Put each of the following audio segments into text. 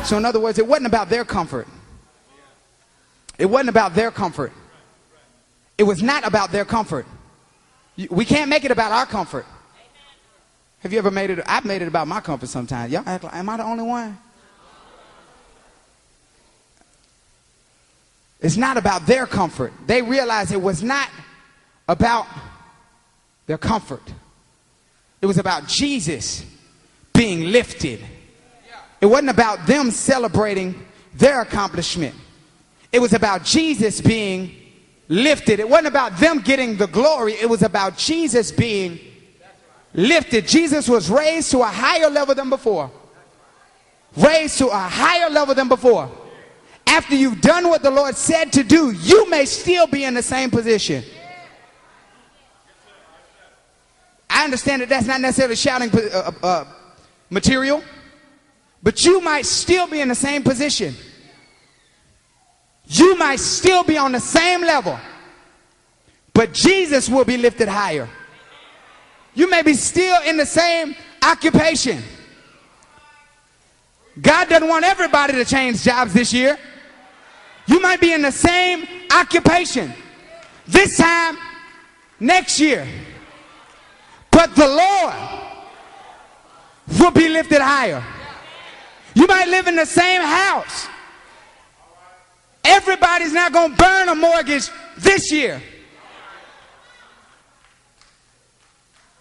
So in other words, it wasn't about their comfort. It wasn't about their comfort. It was not about their comfort. We can't make it about our comfort. Have you ever made it? I've made it about my comfort sometimes. Y'all act like, am I the only one? It's not about their comfort. They realized it was not about their comfort. It was about Jesus being lifted. It wasn't about them celebrating their accomplishment. It was about Jesus being lifted. It wasn't about them getting the glory. It was about Jesus being lifted. Jesus was raised to a higher level than before. Raised to a higher level than before. After you've done what the Lord said to do, you may still be in the same position. I understand that that's not necessarily shouting material, but you might still be in the same position. You might still be on the same level, but Jesus will be lifted higher. You may be still in the same occupation. God doesn't want everybody to change jobs this year. You might be in the same occupation this time next year, but the Lord will be lifted higher. You might live in the same house. Everybody's not going to burn a mortgage this year.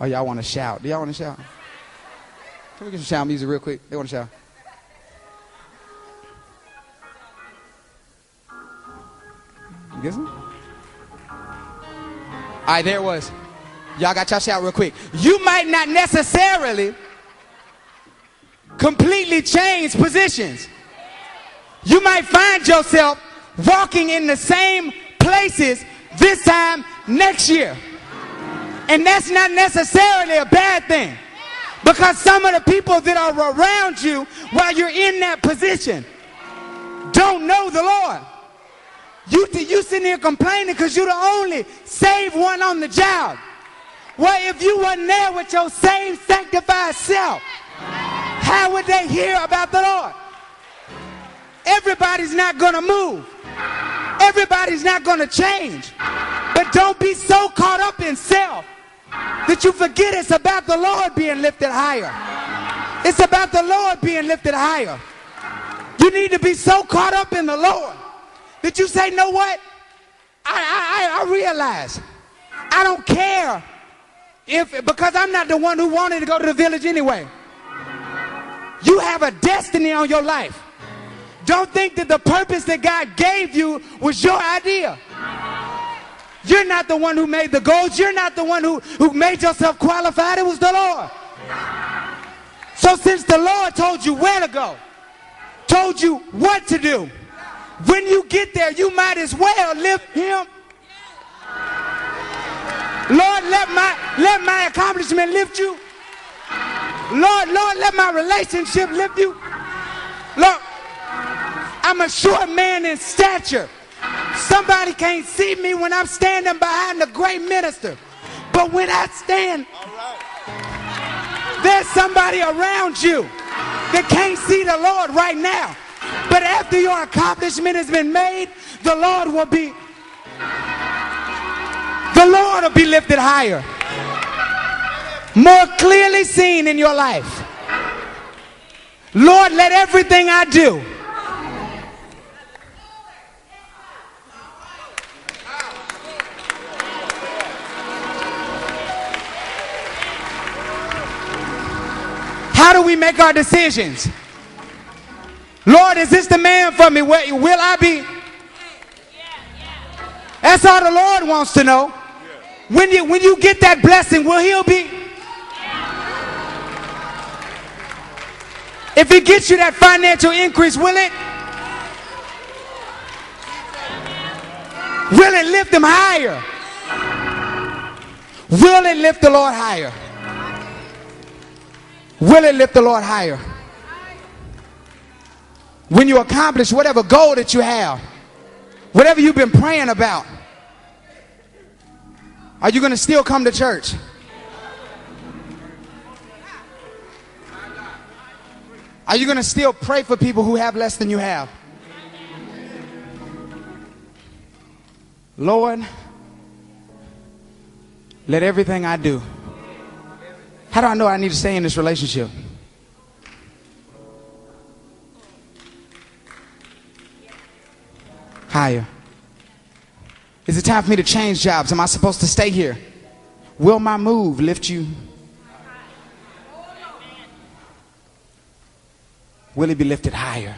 Oh, y'all want to shout? Do y'all want to shout? Can we get some shout music real quick? They want to shout. You get some? All right, there it was. Y'all got y'all shout real quick. You might not necessarily completely change positions. You might find yourself walking in the same places this time next year. And that's not necessarily a bad thing, because some of the people that are around you while you're in that position don't know the Lord. You sitting here complaining because you're the only saved one on the job. Well, if you wasn't there with your saved, sanctified self, how would they hear about the Lord? Everybody's not going to move. Everybody's not going to change. But don't be so caught up in self that you forget it's about the Lord being lifted higher. It's about the Lord being lifted higher. You need to be so caught up in the Lord that you say, know what? I realize I don't care because I'm not the one who wanted to go to the village anyway. You have a destiny on your life. Don't think that the purpose that God gave you was your idea. You're not the one who made the goals. You're not the one who made yourself qualified. It was the Lord. So since the Lord told you where to go, told you what to do, when you get there, you might as well lift him. Lord, let my accomplishment lift you. Lord, let my relationship lift you. Lord, I'm a short man in stature. Somebody can't see me when I'm standing behind the great minister. But when I stand, there's somebody around you that can't see the Lord right now. But after your accomplishment has been made, the Lord will be lifted higher. More clearly seen in your life. Lord, let everything I do How do we make our decisions? Lord, is this the man for me? Will I be? That's all the Lord wants to know. When you get that blessing, will he be? If he gets you that financial increase, will it? Will it lift him higher? Will it lift the Lord higher? Will it lift the Lord higher? When you accomplish whatever goal that you have, whatever you've been praying about, are you going to still come to church? Are you going to still pray for people who have less than you have? Lord, let everything I do. How do I know I need to stay in this relationship? Higher. Is it time for me to change jobs? Am I supposed to stay here? Will my move lift you? Will it be lifted higher?